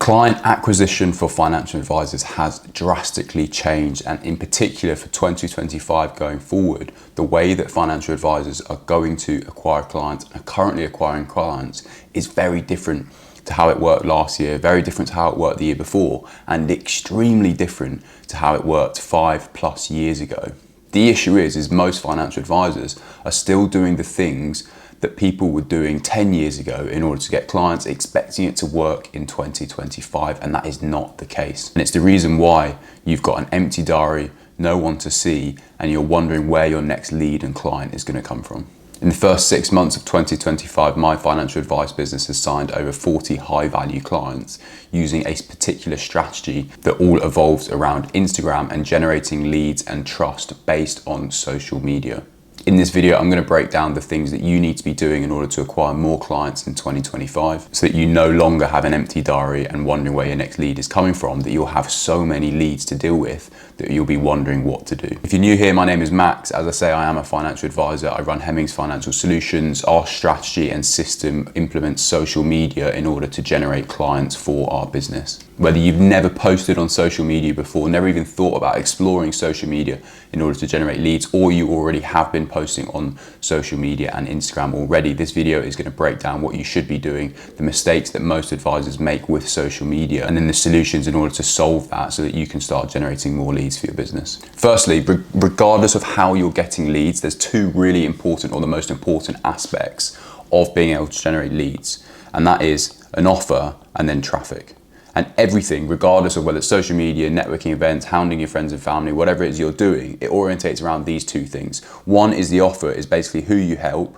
Client acquisition for financial advisors has drastically changed, and in particular for 2025 going forward, the way that financial advisors are going to acquire clients and are currently acquiring clients is very different to how it worked last year, very different to how it worked the year before, and extremely different to how it worked 5+ years ago. The issue is most financial advisors are still doing the things that people were doing 10 years ago in order to get clients, expecting it to work in 2025, and that is not the case. And it's the reason why you've got an empty diary, no one to see, and you're wondering where your next lead and client is going to come from. In the first 6 months of 2025, my financial advice business has signed over 40 high-value clients using a particular strategy that all evolves around Instagram and generating leads and trust based on social media. In this video, I'm going to break down the things that you need to be doing in order to acquire more clients in 2025 so that you no longer have an empty diary and wondering where your next lead is coming from, that you'll have so many leads to deal with that you'll be wondering what to do. If you're new here, my name is Max. As I say, I am a financial advisor. I run Hemmings Financial Solutions. Our strategy and system implements social media in order to generate clients for our business. Whether you've never posted on social media before, never even thought about exploring social media in order to generate leads, or you already have been posting on social media and Instagram already, this video is going to break down what you should be doing, the mistakes that most advisors make with social media, and then the solutions in order to solve that so that you can start generating more leads for your business. Firstly, regardless of how you're getting leads, there's two really important, or the most important aspects of being able to generate leads, and that is an offer and then traffic. And everything, regardless of whether it's social media, networking events, hounding your friends and family, whatever it is you're doing, it orientates around these two things. One is the offer, is basically who you help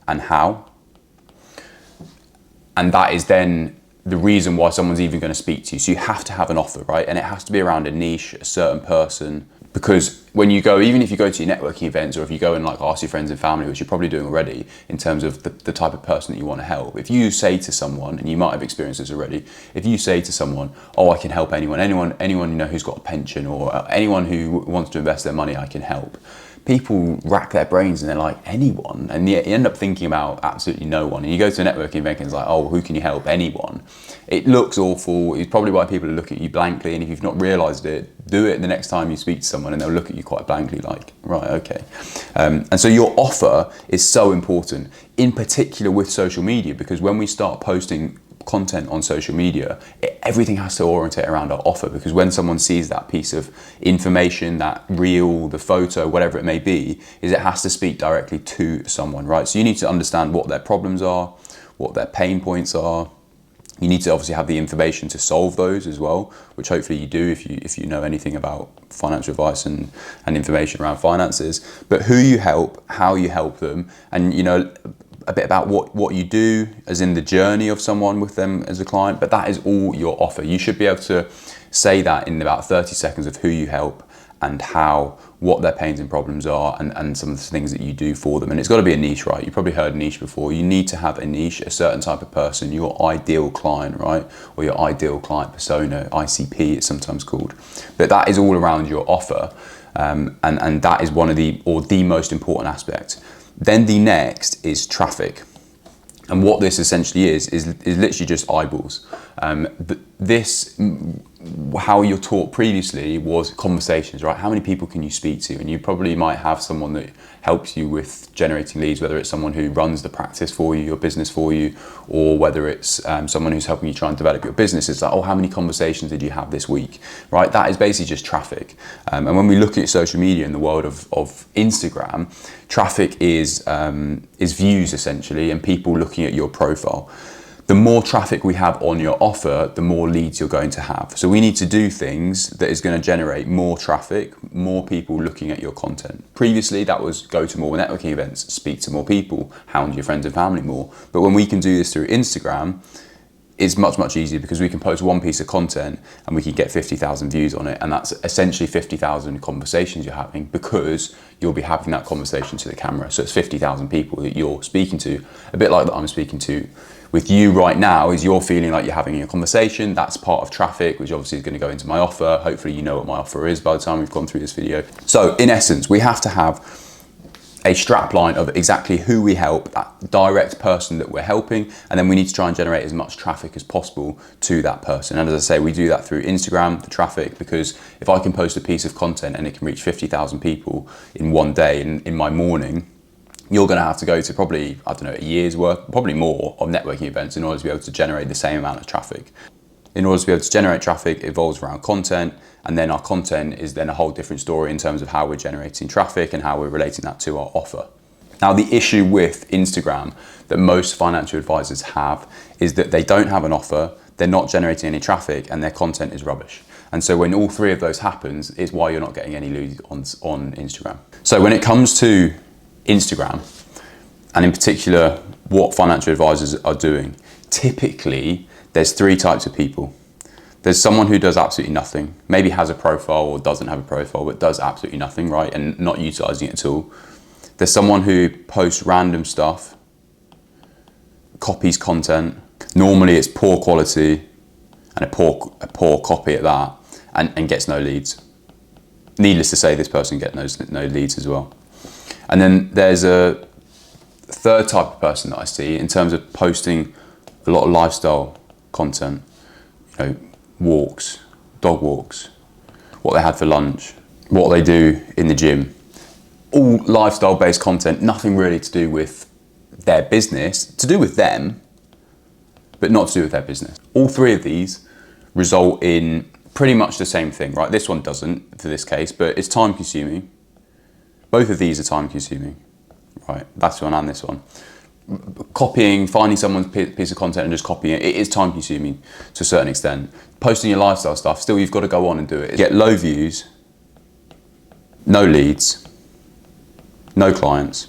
and how. And that is then the reason why someone's even going to speak to you. So you have to have an offer, right? And it has to be around a niche, a certain person. Because when you go, even if you go to your networking events, or if you go and like ask your friends and family, which you're probably doing already, in terms of the type of person that you want to help, if you say to someone, and you might have experienced this already, if you say to someone, oh, I can help anyone you know who's got a pension, or anyone who wants to invest their money, I can help. People rack their brains and they're like, anyone? And you end up thinking about absolutely no one. And you go to a networking event and it's like, oh, who can you help? Anyone. It looks awful. It's probably why people look at you blankly. And if you've not realized it, do it the next time you speak to someone and they'll look at you quite blankly like, right, okay. And so your offer is so important, in particular with social media, because when we start posting content on social media, everything has to orientate around our offer, because when someone sees that piece of information, that reel, the photo, whatever it may be, is it has to speak directly to someone, right? So you need to understand what their problems are, what their pain points are. You need to obviously have the information to solve those as well, which hopefully you do if you know anything about financial advice and information around finances. But who you help, how you help them, and you know, a bit about what you do, as in the journey of someone with them as a client, but that is all your offer. You should be able to say that in about 30 seconds of who you help and how, what their pains and problems are, and some of the things that you do for them. And it's got to be a niche, right? You've probably heard niche before. You need to have a niche, a certain type of person, your ideal client, right? Or your ideal client persona, ICP it's sometimes called. But that is all around your offer, and that is one of the most important aspect. Then the next is traffic. And what this essentially is literally just eyeballs. How you're taught previously was conversations, right? How many people can you speak to? And you probably might have someone that helps you with generating leads, whether it's someone who runs the practice for you, your business for you, or whether it's someone who's helping you try and develop your business. It's like, oh, how many conversations did you have this week, right? That is basically just traffic. And when we look at social media in the world of Instagram, traffic is views essentially, and people looking at your profile. The more traffic we have on your offer, the more leads you're going to have. So we need to do things that is going to generate more traffic, more people looking at your content. Previously, that was go to more networking events, speak to more people, hound your friends and family more. But when we can do this through Instagram, it's much easier, because we can post one piece of content and we can get 50,000 views on it, and that's essentially 50,000 conversations you're having, because you'll be having that conversation to the camera. So it's 50,000 people that you're speaking to, a bit like that I'm speaking to with you right now, is you're feeling like you're having a conversation. That's part of traffic, which obviously is going to go into my offer. Hopefully you know what my offer is by the time we've gone through this video. So in essence, we have to have a strap line of exactly who we help, that direct person that we're helping, and then we need to try and generate as much traffic as possible to that person. And as I say, we do that through Instagram, the traffic, because if I can post a piece of content and it can reach 50,000 people in one day in my morning, you're going to have to go to probably, I don't know, a year's worth, probably more, of networking events in order to be able to generate the same amount of traffic. In order to be able to generate traffic, it evolves around content, and then our content is then a whole different story in terms of how we're generating traffic and how we're relating that to our offer. Now, the issue with Instagram that most financial advisors have is that they don't have an offer, they're not generating any traffic, and their content is rubbish. And so when all three of those happens, is why you're not getting any leads on Instagram. So when it comes to Instagram, and in particular what financial advisors are doing, typically there's three types of people. There's someone who does absolutely nothing, maybe has a profile or doesn't have a profile, but does absolutely nothing, right? And not utilizing it at all. There's someone who posts random stuff, copies content. Normally it's poor quality and a poor copy at that, and gets no leads. Needless to say, this person gets no leads as well. And then there's a third type of person that I see in terms of posting a lot of lifestyle content, you know, walks, dog walks, what they had for lunch, what they do in the gym. All lifestyle based content, nothing really to do with their business, to do with them, but not to do with their business. All three of these result in pretty much the same thing, right? This one doesn't for this case, but it's time consuming. Both of these are time consuming, right? That's one and this one. Copying, finding someone's piece of content and just copying it, it is time consuming to a certain extent. Posting your lifestyle stuff, still you've got to go on and do it. Get low views, no leads, no clients,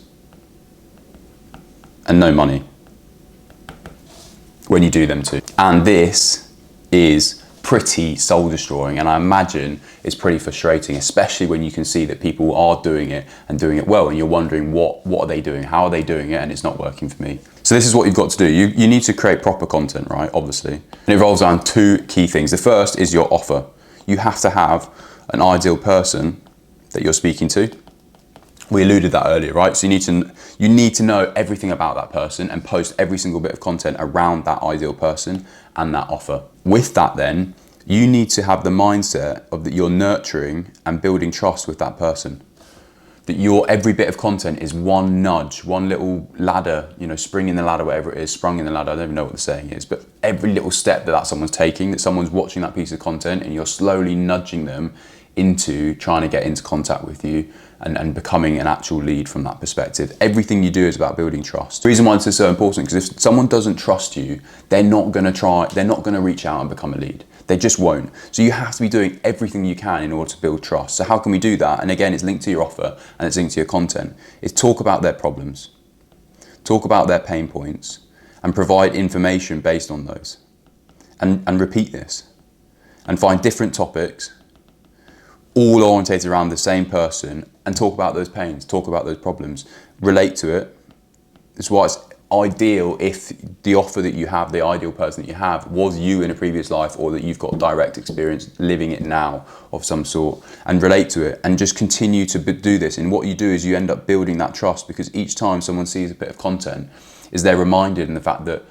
and no money when you do them too. And this is pretty soul destroying, and I imagine it's pretty frustrating, especially when you can see that people are doing it and doing it well, and you're wondering what are they doing, how are they doing it, and it's not working for me. So this is what you've got to do. You need to create proper content, right? Obviously. And it revolves around two key things. The first is your offer. You have to have an ideal person that you're speaking to. We alluded that earlier, right? So you need to know everything about that person and post every single bit of content around that ideal person and that offer. With that then, you need to have the mindset of that you're nurturing and building trust with that person. That your every bit of content is one nudge, one little ladder, you know, spring in the ladder, whatever it is, sprung in the ladder, I don't even know what the saying is, but every little step that someone's taking, that someone's watching that piece of content and you're slowly nudging them into trying to get into contact with you and becoming an actual lead from that perspective. Everything you do is about building trust. The reason why this is so important, because if someone doesn't trust you, they're not going to reach out and become a lead. They just won't. So you have to be doing everything you can in order to build trust. So how can we do that? And again, it's linked to your offer and it's linked to your content. Is talk about their problems, talk about their pain points, and provide information based on those. And repeat this. And find different topics, all orientated around the same person, and talk about those pains, talk about those problems, relate to it. That's why it's ideal if the offer that you have, the ideal person that you have, was you in a previous life, or that you've got direct experience living it now of some sort, and relate to it and just continue to do this. And what you do is you end up building that trust, because each time someone sees a bit of content, is they're reminded in the fact that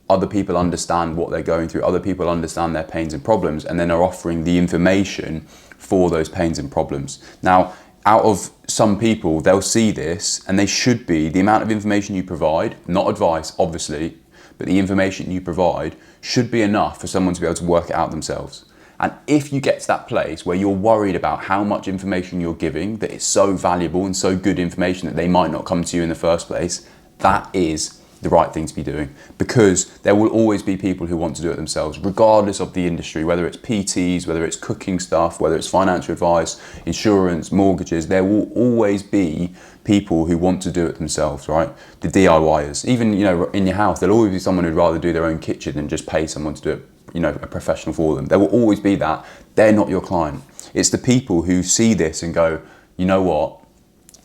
other people understand what they're going through, other people understand their pains and problems, and then are offering the information for those pains and problems. Now, out of some people, they'll see this, and they should be, the amount of information you provide, not advice, obviously, but the information you provide should be enough for someone to be able to work it out themselves. And if you get to that place where you're worried about how much information you're giving, that it's so valuable and so good information that they might not come to you in the first place, that is the right thing to be doing, because there will always be people who want to do it themselves, regardless of the industry, whether it's PTs, whether it's cooking stuff, whether it's financial advice, insurance, mortgages. There will always be people who want to do it themselves, right? The DIYers. Even, you know, in your house, there'll always be someone who'd rather do their own kitchen than just pay someone to do it, you know, a professional for them. There will always be that. They're not your client. It's the people who see this and go, you know what?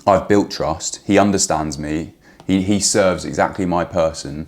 I've built trust. He understands me. He serves exactly my person.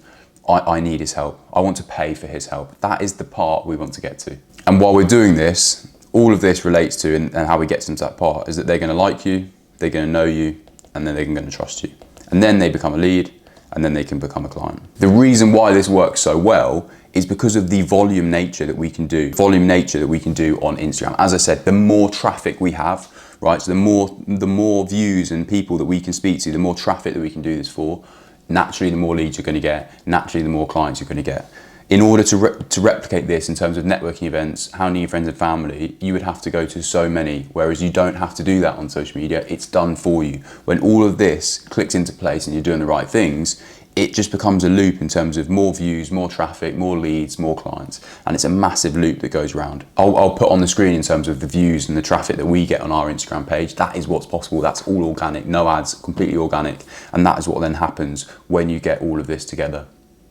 I need his help. I want to pay for his help. That is the part we want to get to. And while we're doing this, all of this relates to, and how we get to that part, is that they're going to like you, they're going to know you, and then they're going to trust you. And then they become a lead, and then they can become a client. The reason why this works so well is because of the volume nature that we can do. Volume nature that we can do on Instagram. As I said, the more traffic we have, right? So the more views and people that we can speak to, the more traffic that we can do this for, naturally the more leads you're going to get, naturally the more clients you're going to get. In order to replicate this in terms of networking events, how many friends and family, you would have to go to so many, whereas you don't have to do that on social media. It's done for you. When all of this clicks into place and you're doing the right things, it just becomes a loop in terms of more views, more traffic, more leads, more clients. And it's a massive loop that goes around. I'll put on the screen in terms of the views and the traffic that we get on our Instagram page. That is what's possible. That's all organic, no ads, completely organic. And that is what then happens when you get all of this together.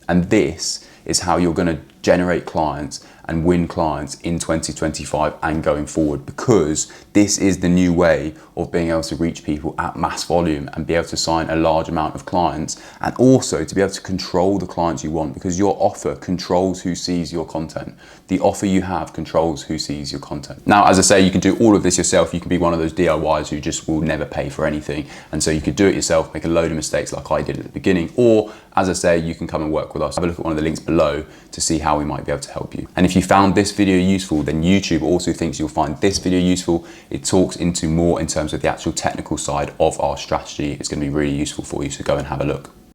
And this is how you're going to generate clients and win clients in 2025 and going forward, because this is the new way of being able to reach people at mass volume and be able to sign a large amount of clients, and also to be able to control the clients you want, because your offer controls who sees your content. The offer you have controls who sees your content. Now, as I say, you can do all of this yourself. You can be one of those DIYs who just will never pay for anything. And so you could do it yourself, make a load of mistakes like I did at the beginning, or as I say, you can come and work with us. Have a look at one of the links below to see how we might be able to help you. And if you found this video useful, then YouTube also thinks you'll find this video useful. It talks into more in terms of the actual technical side of our strategy. It's going to be really useful for you, so go and have a look.